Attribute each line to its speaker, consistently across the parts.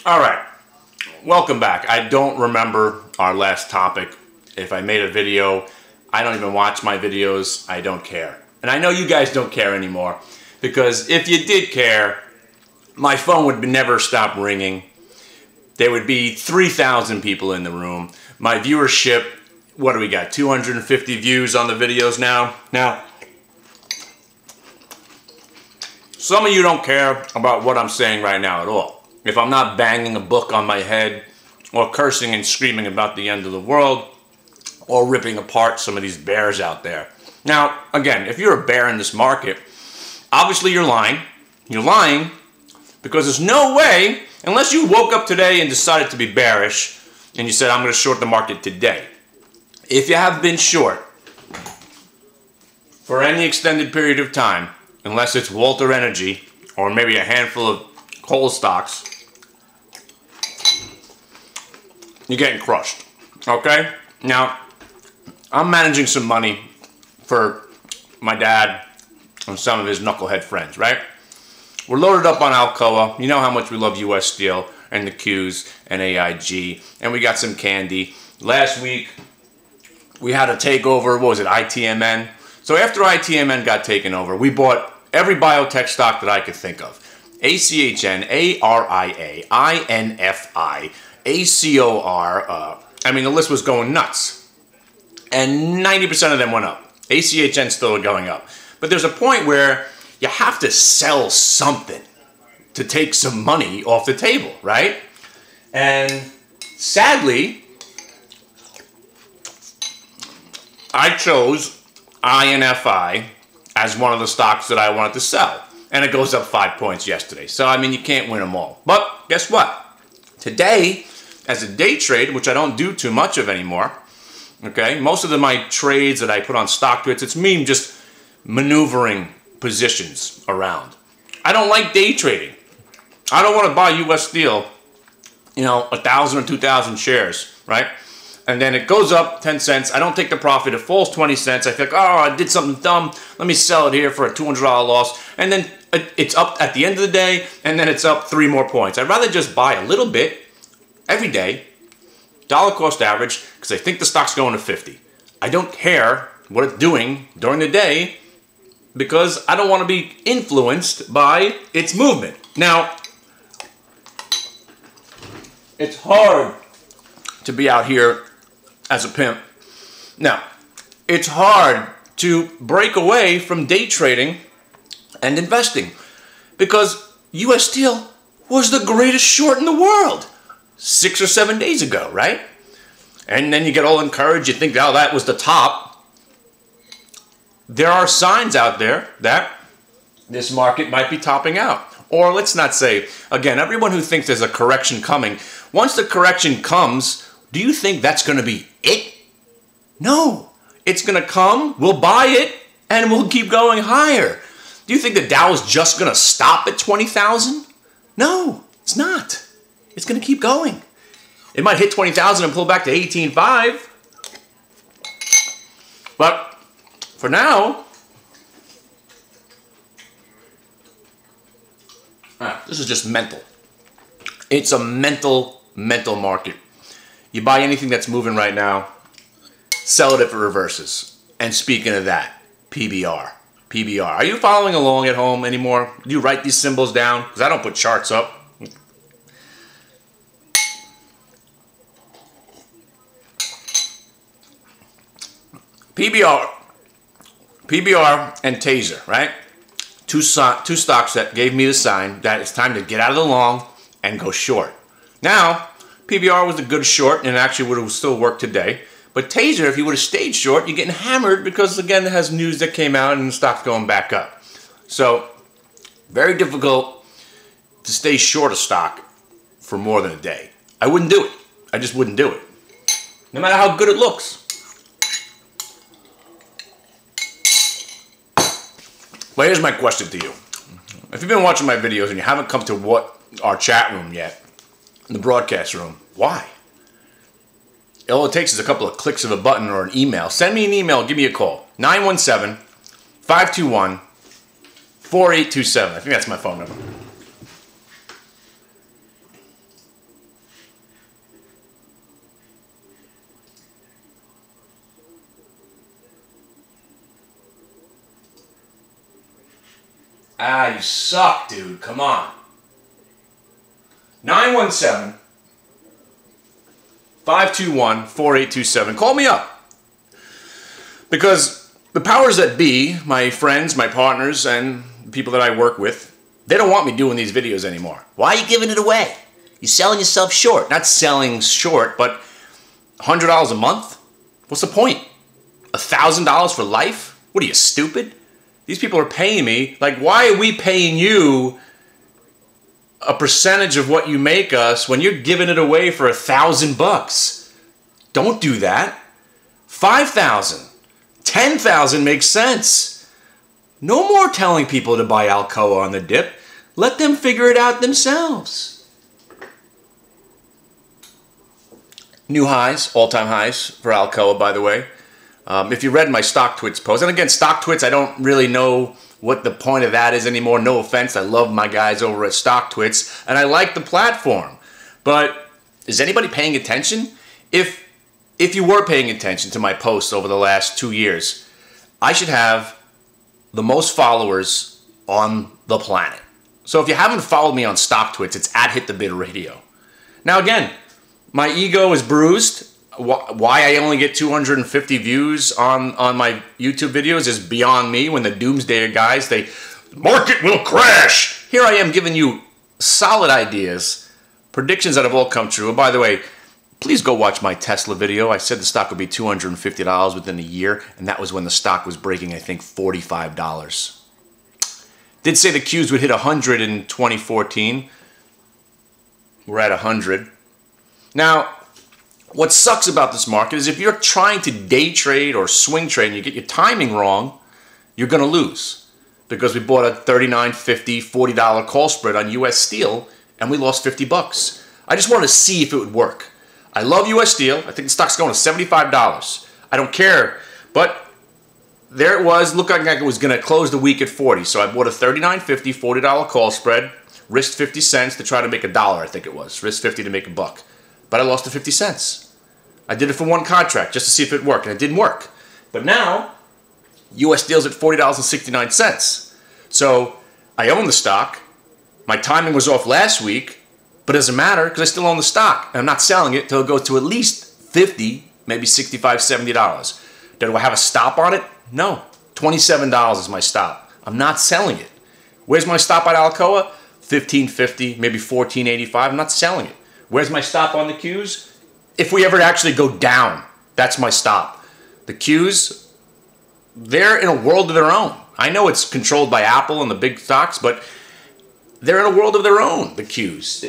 Speaker 1: All right, welcome back. I don't remember our last topic. If I made a video, I don't even watch my videos. I don't care. And I know you guys don't care anymore, because if you did care, my phone would never stop ringing. There would be 3,000 people in the room. My viewership, what do we got? 250 views on the videos now. Now, some of you don't care about what I'm saying right now at all. If I'm not banging a book on my head, or cursing and screaming about the end of the world, or ripping apart some of these bears out there. Now, again, if you're a bear in this market, obviously you're lying. You're lying because there's no way, unless you woke up today and decided to be bearish, and you said, I'm going to short the market today. If you have been short for any extended period of time, unless it's Walter Energy, or maybe a handful of coal stocks, you're getting crushed, okay? Now, I'm managing some money for my dad and some of his knucklehead friends, right? We're loaded up on Alcoa. You know how much we love US Steel and the Qs and AIG, and we got some candy. Last week, we had a takeover, what was it, ITMN? So after ITMN got taken over, we bought every biotech stock that I could think of. ACHN, ARIA, INFI, ACOR, I mean, the list was going nuts. And 90% of them went up. ACHN still going up. But there's a point where you have to sell something to take some money off the table, right? And sadly, I chose INFI as one of the stocks that I wanted to sell. And it goes up 5 points yesterday. So, I mean, you can't win them all. But guess what? Today, as a day trade, which I don't do too much of anymore, okay, most of my trades that I put on StockTwits, it's me just maneuvering positions around. I don't like day trading. I don't want to buy US Steel, 1,000 or 2,000 shares, right? And then it goes up 10 cents. I don't take the profit. It falls 20 cents. I think, oh, I did something dumb. Let me sell it here for a $200 loss. And then it's up at the end of the day, and then it's up 3 more points. I'd rather just buy a little bit every day, dollar cost average, because I think the stock's going to 50. I don't care what it's doing during the day, because I don't want to be influenced by its movement. Now, it's hard to be out here as a pimp. Now, it's hard to break away from day trading and investing, because US Steel was the greatest short in the world 6 or 7 days ago, right? And then you get all encouraged, you think, oh, that was the top. There are signs out there that this market might be topping out. Or let's not say, again, everyone who thinks there's a correction coming, once the correction comes, do you think that's going to be it? No. It's going to come, we'll buy it, and we'll keep going higher. Do you think the Dow is just going to stop at 20,000? No, it's not. It's going to keep going. It might hit 20,000 and pull back to 18.5. But for now, this is just mental. It's a mental market. You buy anything that's moving right now, sell it if it reverses. And speaking of that, PBR. PBR. Are you following along at home anymore? Do you write these symbols down? Because I don't put charts up. PBR and Taser, right? Two stocks that gave me the sign that it's time to get out of the long and go short. Now, PBR was a good short and actually would have still worked today. But Taser, if you would have stayed short, you're getting hammered because, again, it has news that came out and the stock's going back up. So, very difficult to stay short a stock for more than a day. I wouldn't do it. I just wouldn't do it. No matter how good it looks. Well, here's my question to you. If you've been watching my videos and you haven't come to our chat room yet, in the broadcast room, why? All it takes is a couple of clicks of a button or an email. Send me an email, give me a call. 917-521-4827. I think that's my phone number. Ah, you suck, dude. Come on. 917-521-4827. Call me up. Because the powers that be, my friends, my partners, and people that I work with, they don't want me doing these videos anymore. Why are you giving it away? You're selling yourself short. Not selling short, but $100 a month? What's the point? $1,000 for life? What are you, stupid? These people are paying me. Like, why are we paying you a percentage of what you make us when you're giving it away for $1,000? Don't do that. 5,000, 10,000 makes sense. No more telling people to buy Alcoa on the dip. Let them figure it out themselves. New highs, all-time highs for Alcoa, by the way. If you read my StockTwits post, and again, StockTwits, I don't really know what the point of that is anymore. No offense, I love my guys over at StockTwits, and I like the platform. But is anybody paying attention? If you were paying attention to my posts over the last 2 years, I should have the most followers on the planet. So if you haven't followed me on StockTwits, it's @HitTheBidRadio. Now again, my ego is bruised. Why I only get 250 views on my YouTube videos is beyond me. When the doomsday guys, the market will crash. Here I am giving you solid ideas, predictions that have all come true. And by the way, please go watch my Tesla video. I said the stock would be $250 within a year, and that was when the stock was breaking, I think, $45. Did say the Qs would hit 100 in 2014. We're at 100. Now, what sucks about this market is if you're trying to day trade or swing trade and you get your timing wrong, you're going to lose. Because we bought a $39.50, $40 call spread on US Steel and we lost 50 bucks. I just wanted to see if it would work. I love US Steel. I think the stock's going to $75. I don't care. But there it was. Looked like it was going to close the week at 40. So I bought a $39.50, $40 call spread, risked 50 cents to try to make $1, I think it was. Risked 50 to make $1. But I lost the 50 cents. I did it for one contract just to see if it worked, and it didn't work. But now, US Steel's at $40.69. So I own the stock. My timing was off last week, but it doesn't matter because I still own the stock. And I'm not selling it until it goes to at least $50, maybe $65, $70. Do I have a stop on it? No. $27 is my stop. I'm not selling it. Where's my stop at Alcoa? $15.50, maybe $14.85. I'm not selling it. Where's my stop on the Qs? If we ever actually go down, that's my stop. The Qs, they're in a world of their own. I know it's controlled by Apple and the big stocks, but they're in a world of their own, the Qs.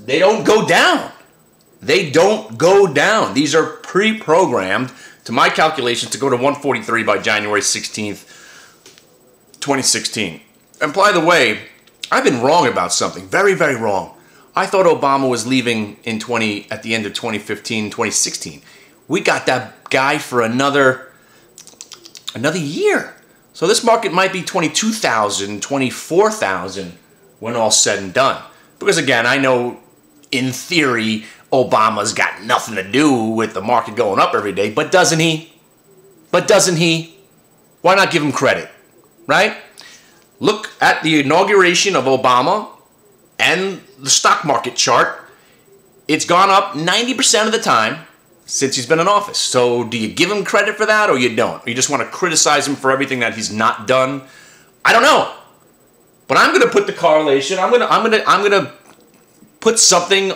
Speaker 1: They don't go down. They don't go down. These are pre-programmed, to my calculations, to go to 143 by January 16th, 2016. And by the way, I've been wrong about something. Very, very wrong. I thought Obama was leaving at the end of 2015, 2016. We got that guy for another year. So this market might be 22,000, 24,000 when all's said and done. Because again, I know in theory Obama's got nothing to do with the market going up every day, but doesn't he? But doesn't he? Why not give him credit, right? Look at the inauguration of Obama and the stock market chart. It's gone up 90% of the time since he's been in office. So do you give him credit for that or you don't? Or you just want to criticize him for everything that he's not done? I don't know. But I'm going to put the correlation. I'm going to put something.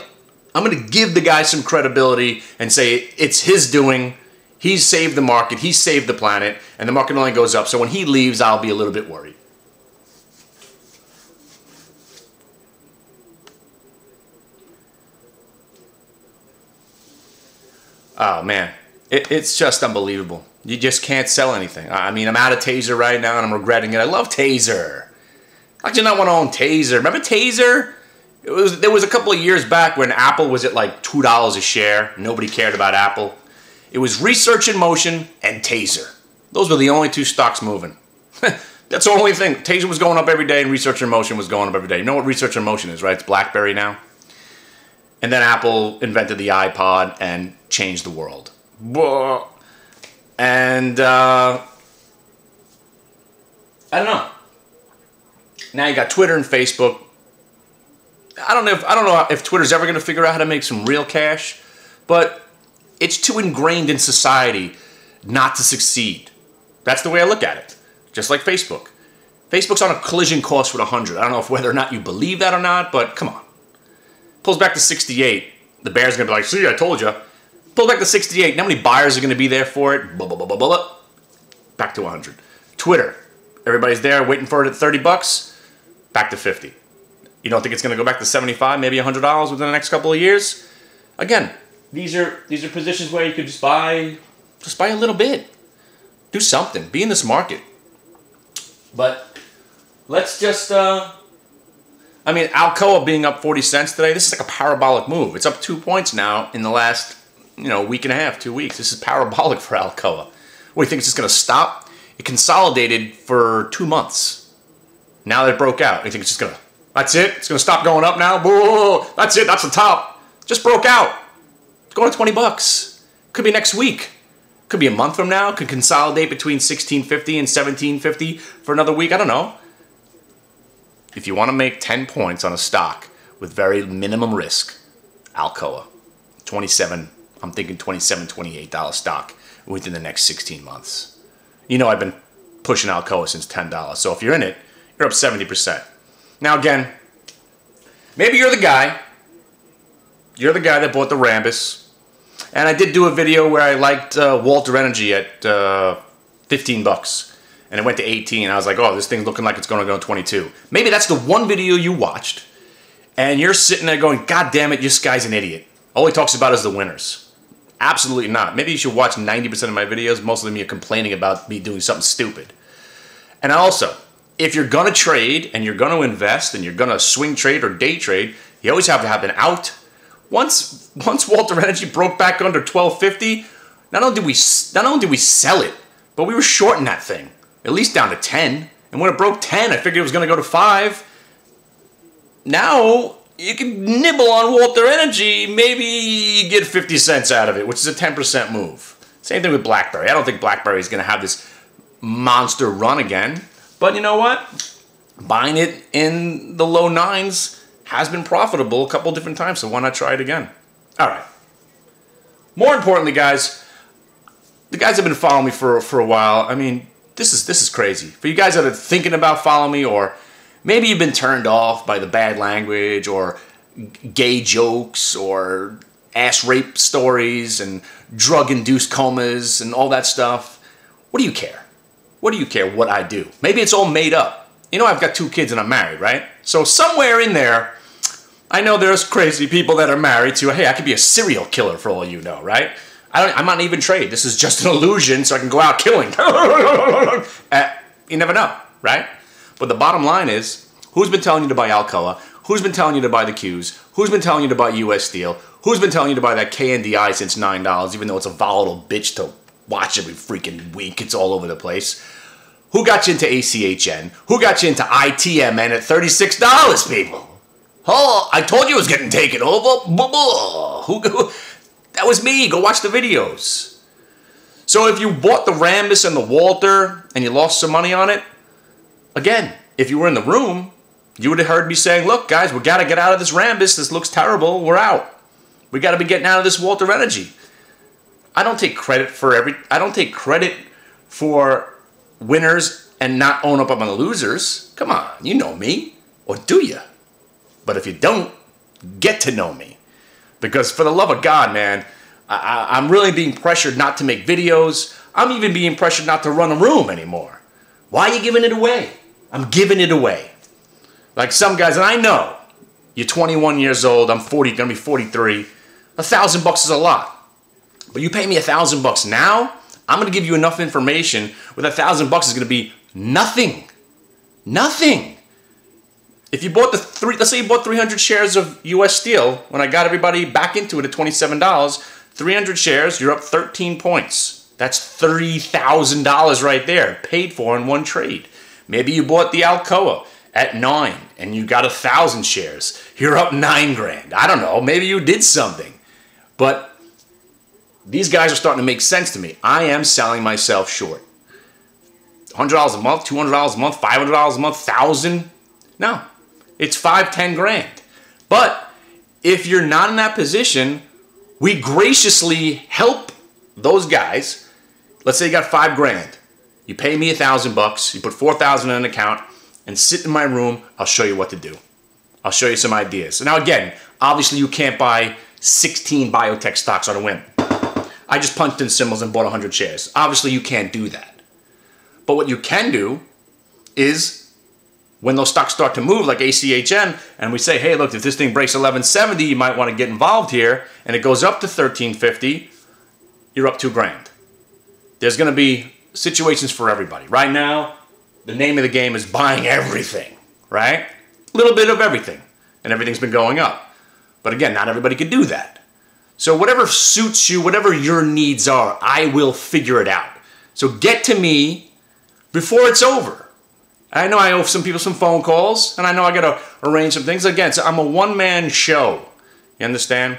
Speaker 1: I'm going to give the guy some credibility and say it's his doing. He's saved the market. He's saved the planet. And the market only goes up. So when he leaves, I'll be a little bit worried. Oh, man. It's just unbelievable. You just can't sell anything. I mean, I'm out of Taser right now, and I'm regretting it. I love Taser. How'd you not want to own Taser? Remember Taser? There was a couple of years back when Apple was at like $2 a share. Nobody cared about Apple. It was Research in Motion and Taser. Those were the only two stocks moving. That's the only thing. Taser was going up every day, and Research in Motion was going up every day. You know what Research in Motion is, right? It's BlackBerry now. And then Apple invented the iPod and changed the world. And I don't know. Now you got Twitter and Facebook. I don't know if Twitter's ever going to figure out how to make some real cash, but it's too ingrained in society not to succeed. That's the way I look at it. Just like Facebook. Facebook's on a collision course with 100. I don't know if whether or not you believe that or not, but come on. Pulls back to 68. The bear's going to be like, see, I told you. Pulls back to 68. How many buyers are going to be there for it? Blah, blah, blah, blah, blah. Back to 100. Twitter. Everybody's there waiting for it at $30. Back to 50. You don't think it's going to go back to 75, maybe $100 within the next couple of years? Again, these are positions where you could just buy a little bit. Do something. Be in this market. But let's just, Alcoa being up 40 cents today, this is like a parabolic move. It's up 2 points now in the last, week and a half, 2 weeks. This is parabolic for Alcoa. What, do you think it's just going to stop? It consolidated for 2 months. Now that it broke out, you think it's just going to, that's it? It's going to stop going up now? Whoa, that's it. That's the top. Just broke out. It's going to $20. Could be next week. Could be a month from now. Could consolidate between $16.50 and $17.50 for another week. I don't know. If you want to make 10 points on a stock with very minimum risk, Alcoa. I'm thinking $27, $28 stock within the next 16 months. I've been pushing Alcoa since $10. So if you're in it, you're up 70%. Now again, maybe you're the guy. You're the guy that bought the Rambus. And I did do a video where I liked Walter Energy at $15. And it went to 18. I was like, oh, this thing's looking like it's going to go 22. Maybe that's the one video you watched. And you're sitting there going, God damn it, this guy's an idiot. All he talks about is the winners. Absolutely not. Maybe you should watch 90% of my videos. Most of them you're complaining about me doing something stupid. And also, if you're going to trade and you're going to invest and you're going to swing trade or day trade, you always have to have an out. Once Walter Energy broke back under $12.50, not only did we sell it, but we were shorting that thing, at least down to 10. And when it broke 10, I figured it was going to go to 5. Now you can nibble on Walter Energy, maybe you get 50 cents out of it, which is a 10% move. Same thing with BlackBerry. I don't think BlackBerry is going to have this monster run again. But you know what? Buying it in the low 9s has been profitable a couple different times, so why not try it again? All right. More importantly, guys, the guys have been following me for a while. I mean, this is crazy. For you guys that are thinking about following me, or maybe you've been turned off by the bad language or gay jokes or ass rape stories and drug-induced comas and all that stuff, what do you care? What do you care what I do? Maybe it's all made up. I've got 2 kids and I'm married, right? So somewhere in there, I know there's crazy people that are married to, hey, I could be a serial killer for all you know, right? I'm not even trade. This is just an illusion so I can go out killing. You never know, right? But the bottom line is, who's been telling you to buy Alcoa? Who's been telling you to buy the Qs? Who's been telling you to buy US Steel? Who's been telling you to buy that KNDI since $9, even though it's a volatile bitch to watch every freaking week? It's all over the place. Who got you into ACHN? Who got you into ITMN at $36, people? Oh, I told you it was getting taken over. That was me. Go watch the videos. So if you bought the Rambus and the Walter and you lost some money on it, again, if you were in the room, you would have heard me saying, look, guys, we got to get out of this Rambus. This looks terrible. We're out. We got to be getting out of this Walter Energy. I don't take credit for winners and not own up on the losers. Come on, you know me. Or do you? But if you don't, get to know me. Because for the love of God, man, I'm really being pressured not to make videos. I'm even being pressured not to run a room anymore. Why are you giving it away? I'm giving it away. Like some guys, and I know, you're 21 years old, I'm 40, gonna be 43. $1,000 is a lot. But you pay me $1,000 now, I'm gonna give you enough information where $1,000 is gonna be nothing. Nothing. If you bought let's say you bought 300 shares of US Steel, when I got everybody back into it at $27, 300 shares, you're up 13 points. That's $30,000 right there, paid for in one trade. Maybe you bought the Alcoa at 9 and you got 1,000 shares. You're up $9,000. I don't know, maybe you did something. But these guys are starting to make sense to me. I am selling myself short. $100 a month, $200 a month, $500 a month, $1,000. No. It's 5, 10 grand. But if you're not in that position, we graciously help those guys. Let's say you got 5 grand. You pay me $1,000, you put 4,000 in an account, and sit in my room, I'll show you what to do. I'll show you some ideas. Now again, obviously you can't buy 16 biotech stocks on a whim. I just punched in symbols and bought 100 shares. Obviously you can't do that. But what you can do is when those stocks start to move like ACHN and we say, hey, look, if this thing breaks 1170, you might want to get involved here, and it goes up to 1350, you're up 2 grand. There's going to be situations for everybody. Right now, the name of the game is buying everything, right? A little bit of everything, and everything's been going up. But again, not everybody could do that. So whatever suits you, whatever your needs are, I will figure it out. So get to me before it's over. I know I owe some people some phone calls, and I know I got to arrange some things. Again, so I'm a one-man show. You understand?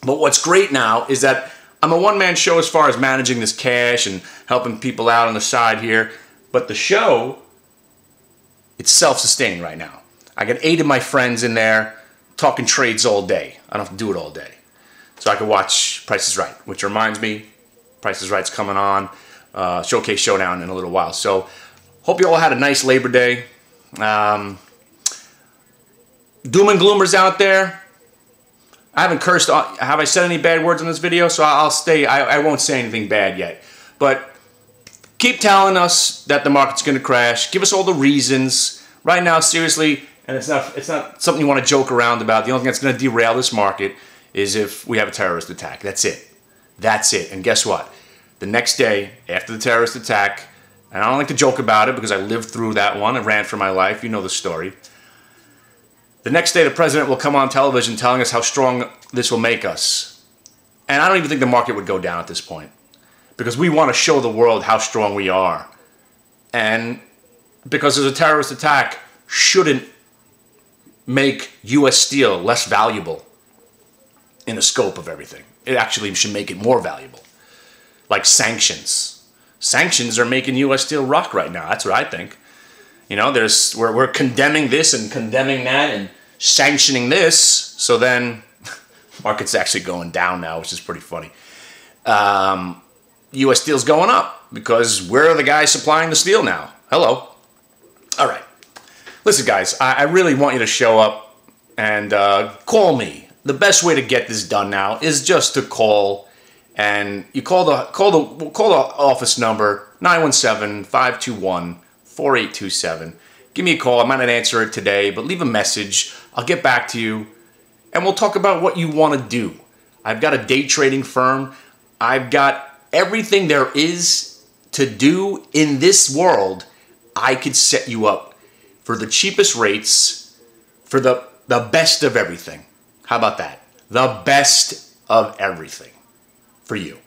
Speaker 1: But what's great now is that I'm a one-man show as far as managing this cash and helping people out on the side here. But the show, it's self-sustaining right now. I got 8 of my friends in there talking trades all day. I don't have to do it all day. So I can watch Price is Right, which reminds me, Price is Right's coming on. Showcase Showdown in a little while. So hope you all had a nice Labor Day. Doom and gloomers out there. I haven't cursed. Have I said any bad words in this video? So I'll stay. I won't say anything bad yet. But keep telling us that the market's going to crash. Give us all the reasons. Right now, seriously, and it's not something you want to joke around about. The only thing that's going to derail this market is if we have a terrorist attack. That's it. That's it. And guess what? The next day after the terrorist attack, and I don't like to joke about it because I lived through that one. I ran for my life. You know the story. The next day, the president will come on television telling us how strong this will make us. And I don't even think the market would go down at this point because we want to show the world how strong we are. And because there's a terrorist attack shouldn't make U.S. steel less valuable in the scope of everything. It actually should make it more valuable. Like sanctions. Sanctions are making U.S. steel rock right now. That's what I think. You know, we're condemning this and condemning that and sanctioning this. So then, market's actually going down now, which is pretty funny. U.S. steel's going up because we're the guys supplying the steel now. Hello. All right. Listen, guys, I really want you to show up and call me. The best way to get this done now is just to call. And you call the office number 917-521-4827. Give me a call. I might not answer it today, but leave a message. I'll get back to you, and we'll talk about what you want to do. I've got a day trading firm. I've got everything there is to do in this world. I could set you up for the cheapest rates, for the best of everything. How about that? The best of everything for you.